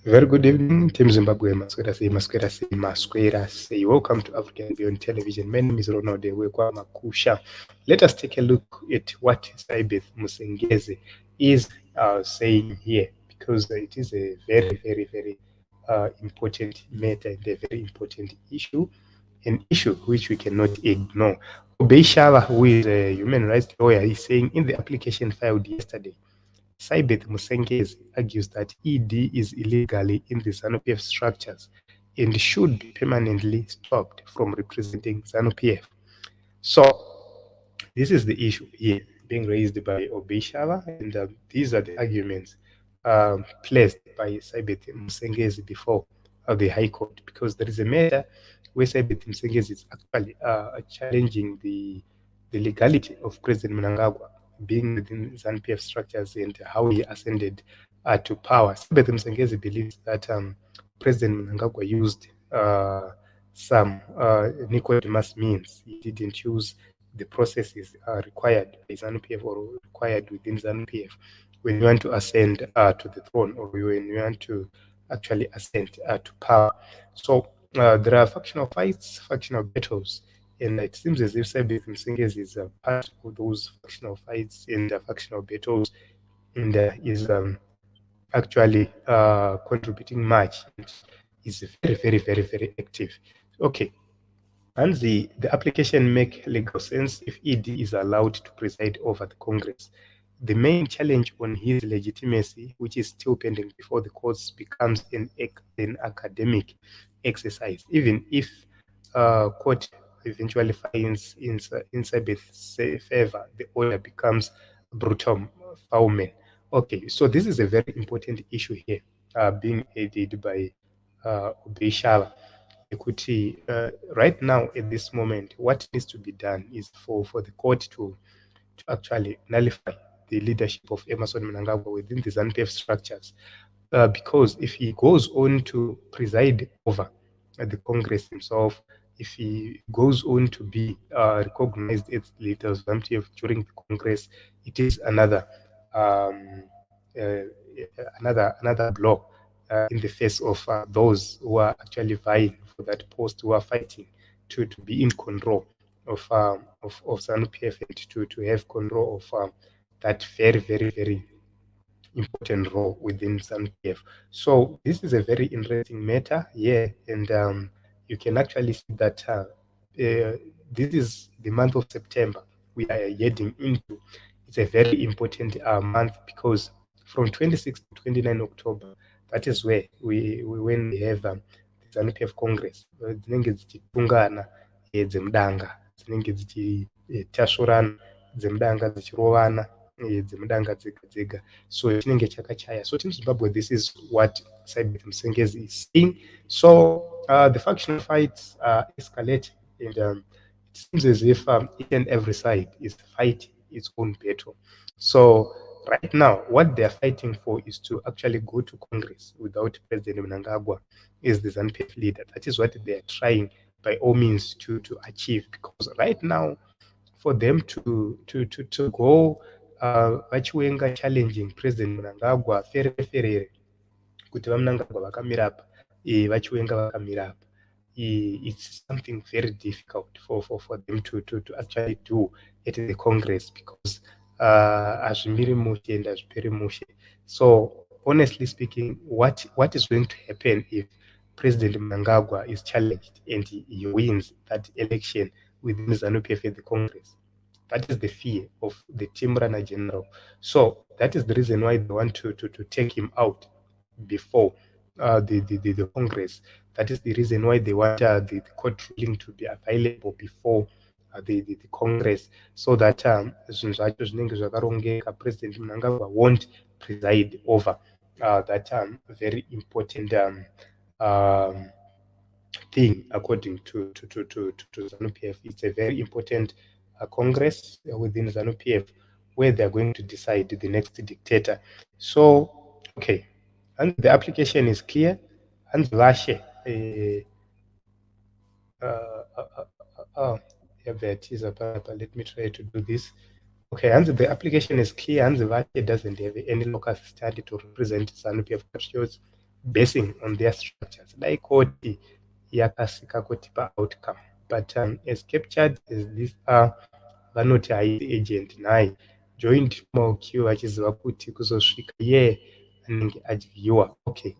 Very good evening, Team Zimbabwe. Masquerasi. Welcome to African Beyond Television. My name is Ronald Wekwa Makusha. Let us take a look at what Sybeth Musengezi is saying here, because it is a very important matter and a very important issue, an issue which we cannot ignore. Obeishava, who is a human rights lawyer, is saying in the application filed yesterday, Sybeth Musengezi argues that ED is illegally in the ZANU PF structures and should be permanently stopped from representing ZANU PF. So, this is the issue here being raised by Obeishava, and these are the arguments placed by Sybeth Musengezi before the High Court, because there is a matter where Sybeth Musengezi is actually challenging the legality of President Mnangagwa being within ZANU PF structures and how he ascended to power. Sybeth Musengezi believes that President Mnangagwa used some Nicodemus means. He didn't use the processes required by ZANU PF or required within ZANU PF when you want to ascend to the throne, or when you want to actually ascend to power. So there are factional fights, factional battles, and it seems as if Sybeth Musengezi is part of those factional fights and factional battles, and is actually contributing much, and is very active. Okay. And the application make legal sense if ED is allowed to preside over the Congress. The main challenge on his legitimacy, which is still pending before the courts, becomes an academic exercise. Even if court eventually finds in Sybeth's favor, the order becomes brutal foulman. Okay, so this is a very important issue here, being aided by Obeishava. Equity, right now at this moment, what needs to be done is for the court to actually nullify the leadership of Emmerson Mnangagwa within the ZANU PF structures, because if he goes on to preside over the Congress himself, if he goes on to be recognized as leader of ZANU PF during the Congress, it is another um, uh, another blow in the face of those who are actually vying for that post, who are fighting to be in control of ZANU PF and to have control of that very important role within ZANU PF. So this is a very interesting matter, yeah, and you can actually see that this is the month of September we are heading into. It's a very important month, because from 26 to 29 October, that is where when we have the ZANU PF Congress, dzinenge dzichitungana dzemudanga, dzinenge dzichitasurana dzemudanga, dzichirovana dzemudanga dzega dzega, so chinenge chakachaya. So in Zimbabwe, this is what Sybeth Musengezi is saying. So the factional fights are escalating, and it seems as if each and every side is fighting its own battle. So right now, what they're fighting for is to actually go to Congress without President Mnangagwa as the ZANU PF leader. That is what they're trying by all means to achieve, because right now, for them to go vachiwenga challenging President Mnangagwa ferere kuti vaMnangagwa vakamira apa, vachiwenga vakamira apa, it's something very difficult for them to actually do at the Congress, because hazvimiri mushe and hazviperi mushe. So honestly speaking, what is going to happen if President Mnangagwa is challenged and he wins that election within ZANU PF at the Congress? That is the fear of the team runner general. So that is the reason why they want to take him out before the Congress. That is the reason why they want the court ruling to be available before the Congress, so that zvinhu zvacho zvinenge zvakarongeka, President Mnangagwa won't preside over that very important thing, according to ZANU PF. It's a very important Congress within ZANU PF, where they're going to decide the next dictator. So, okay, and the application is clear. And Vashe, yeah, that is a paper. Let me try to do this. Okay, and the application is clear, and the Vashe doesn't have any local study to represent ZANU PF patriots. basing on their structures. Like Koti, Yakasika Kotipa outcome. But as captured as these are, vanoti haisi agent naye joint maukiwa achiziva kuti kuzosvika iye anenge adyiwa. Okay.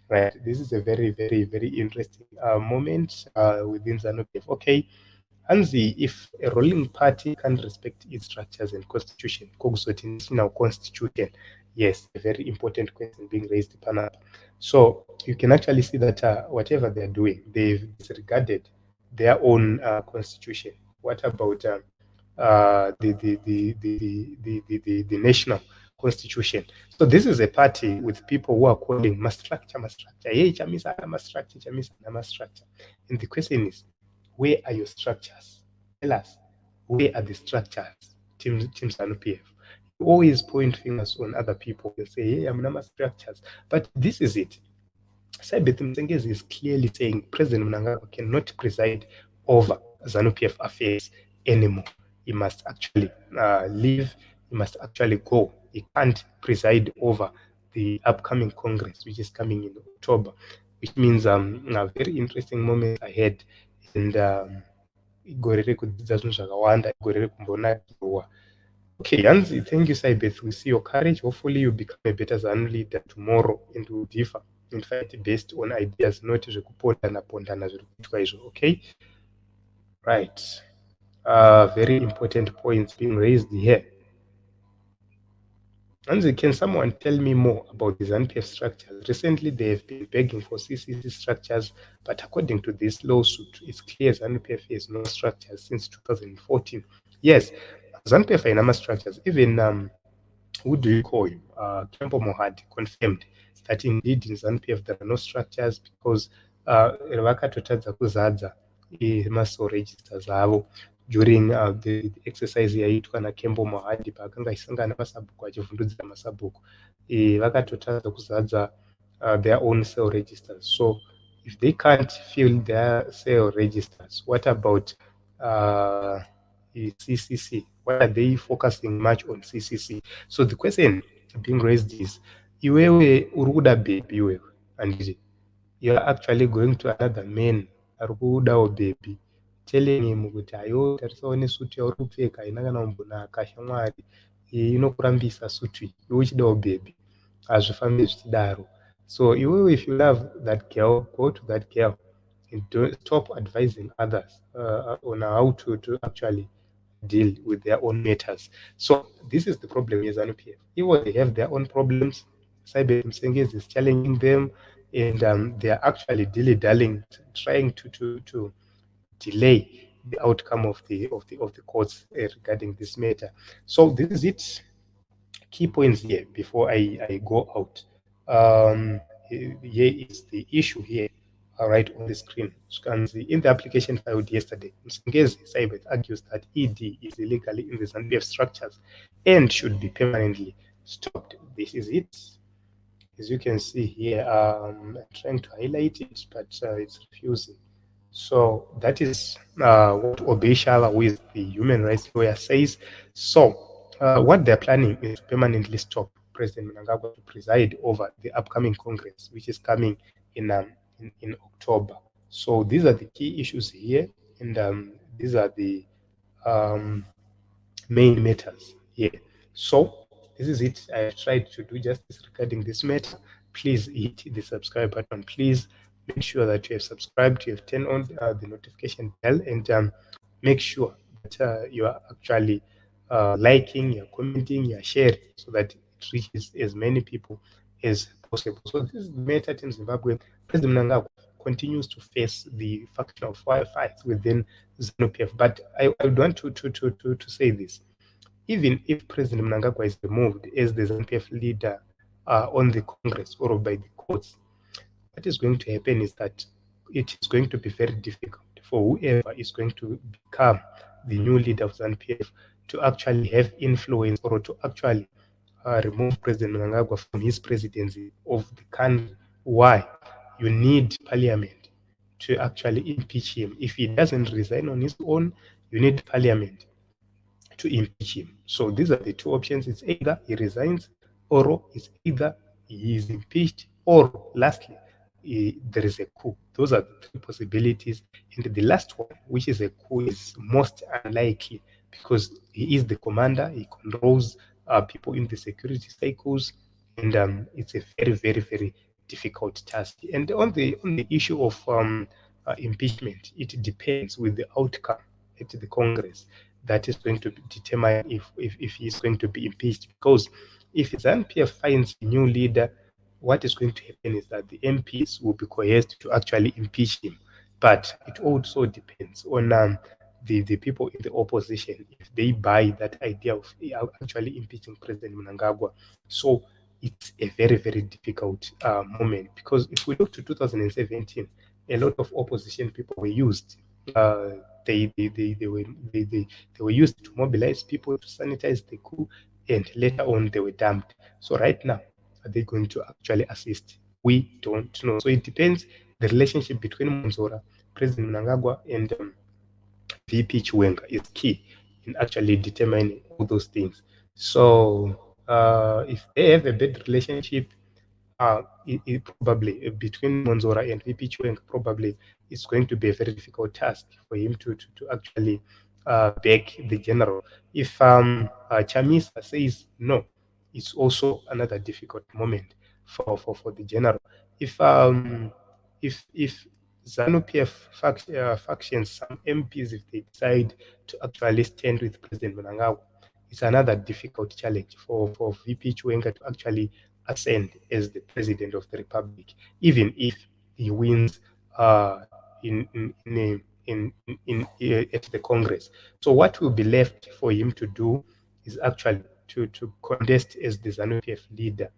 Right, this is a very interesting moment within ZANU PF. Okay, Hanzi, if a ruling party can't respect its structures and constitution, national constitution, yes, a very important question being raised, Panama. So you can actually see that whatever they're doing, they've disregarded their own constitution. What about the national constitution? So this is a party with people who are calling ma structure, hey, chamisa, ma structure, chamisa, ma structure. And the question is, where are your structures? Tell us, where are the structures? Team ZANU PF. You always point fingers on other people and say, hey, I'm not structures. But this is it. Sybeth Musengezi is clearly saying President Mnangagwa cannot preside over ZANU PF affairs anymore. He must actually leave. He must actually go. He can't preside over the upcoming Congress, which is coming in October, which means a very interesting moment ahead. And igorere kudzidza zvinhu zvakawanda, igorere kumbonakirwa. Okay, Yanzi, thank you, Sybeth. We see your courage. Hopefully you become a better ZANU leader tomorrow and will differ. In fact, based on ideas, not zvekupondana zviri kuitwa izvo. Okay? Right. Very important points being raised here. Anzi, can someone tell me more about the ZANU PF structures? Recently, they have been begging for CCC structures, but according to this lawsuit, it's clear ZANU PF has no structures since 2014. Yes, ZANU PF haina structures. Even who do you call him? Kembo Mohad confirmed that indeed in ZANU PF there are no structures because vakatotadza kuzadza maso registers avo during the exercise yaitwa naKembo Mohadi paakanga achisangana masabhuku achivhundudzira masabhuku vakatotadza kuzadza their own cell registers. So if they can't fill their cell registers, what about CCC? Why are they focusing much on CCC? So the question being raised is, iwewe uruda baby iwewe, and you're actually going to another man arikudawo baby, telling him kuti ayo tarisawo nesuti yauri kupfeka haina kana kumbonaka shamwari, inokurambisa suti iwe uchidawo baby, hazvifambi zvichidaro. So if you love that girl, go to that girl and stop advising others on how to actually deal with their own matters. So this is the problem with ZANU PF. Even they have their own problems, Sybeth Musengezi is challenging them, and they are actually dilly-dallying, trying to delay the outcome of the courts regarding this matter. So this is it. Key points here before I go out. Here is the issue here, right on the screen. In the application filed yesterday, Musengezi Sybeth argues that ED is illegally in the ZANU PF structures and should be permanently stopped. This is it. As you can see here, I'm trying to highlight it, but it's refusing. So that is what Obeshala, who is the human rights lawyer, says. So what they're planning is to permanently stop President Mnangagwa to preside over the upcoming Congress, which is coming in October. So these are the key issues here, and these are the main matters here. So this is it. I have tried to do justice regarding this matter. Please hit the subscribe button. Please make sure that you have subscribed, you have turned on the notification bell, and make sure that you are actually liking, you're commenting, you're sharing, so that it reaches as many people as possible. So this is the matter in Zimbabwe. President Mnangagwa continues to face the factional fights within ZANU PF. But I would want to say this. Even if President Mnangagwa is removed as the ZANU PF leader on the Congress or by the courts, what is going to happen is that it is going to be very difficult for whoever is going to become the new leader of ZANU PF to actually have influence or to actually remove President Mnangagwa from his presidency of the country. Why? You need parliament to actually impeach him. If he doesn't resign on his own, you need parliament to impeach him. So these are the two options. It's either he resigns or it's either he is impeached or lastly, there is a coup. Those are the three possibilities. And the last one, which is a coup, is most unlikely because he is the commander. He controls people in the security cycles, and it's a very, very, very difficult task. And on the issue of impeachment, it depends with the outcome at the Congress that is going to determine if he is going to be impeached. Because if ZANU PF finds a new leader, what is going to happen is that the MPs will be coerced to actually impeach him. But it also depends on the people in the opposition, if they buy that idea of actually impeaching President Mnangagwa. So it's a very, very difficult moment, because if we look to 2017, a lot of opposition people were used. Uh, they were used to mobilize people to sanitize the coup, and later on they were dumped. So right now, are they going to actually assist? We don't know. So it depends. The relationship between Monzora, President Mnangagwa, and VP Chiwenga is key in actually determining all those things. So if they have a bad relationship, it probably between Monzora and VP Chiwenga, probably it's going to be a very difficult task for him to actually back the general. If Chamisa says no, it's also another difficult moment for the general. If ZANU PF factions, some MPs, if they decide to actually stand with President Mnangagwa, it's another difficult challenge for VP Chiwenga to actually ascend as the president of the republic, even if he wins in, in, in, at the Congress. So what will be left for him to do is actually to contest as the ZANU PF leader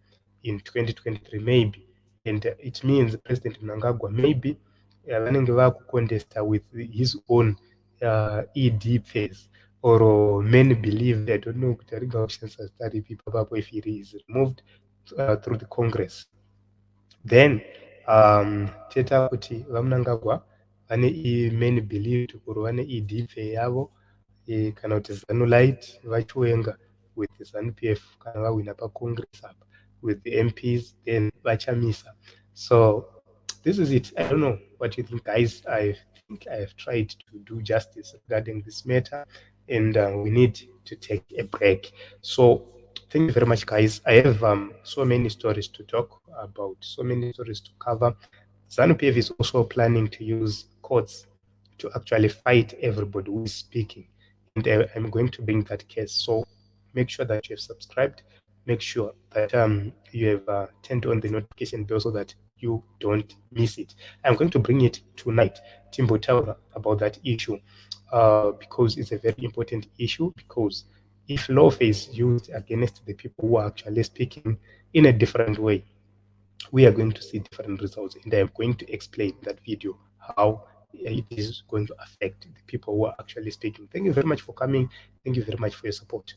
in 2023, maybe. And it means President Mnangagwa maybe vanenge vakucontesta with his own ED phase, or many believe, I don't know kuti aringakushandisa zita ripi ipapo, if he is removed through the Congress, then teta kuti vaMnangagwa vane many believe kuti vane ED phase yavo, kana kuti ZANU-lite vachiwenga with the ZANU PF kana vawina paCongress apa with the MPs, then vachamisa. So this is it. I don't know what you think, guys. I think I have tried to do justice regarding this matter, and we need to take a break. So thank you very much, guys. I have so many stories to talk about, so many stories to cover. ZANU PF is also planning to use courts to actually fight everybody who is speaking, and I'm going to bring that case. So make sure that you have subscribed. Make sure that you have turned on the notification bell so that you don't miss it. I'm going to bring it tonight, Timbo Taura, about that issue, because it's a very important issue. Because if law is used against the people who are actually speaking in a different way, we are going to see different results. And I'm going to explain in that video how it is going to affect the people who are actually speaking. Thank you very much for coming. Thank you very much for your support.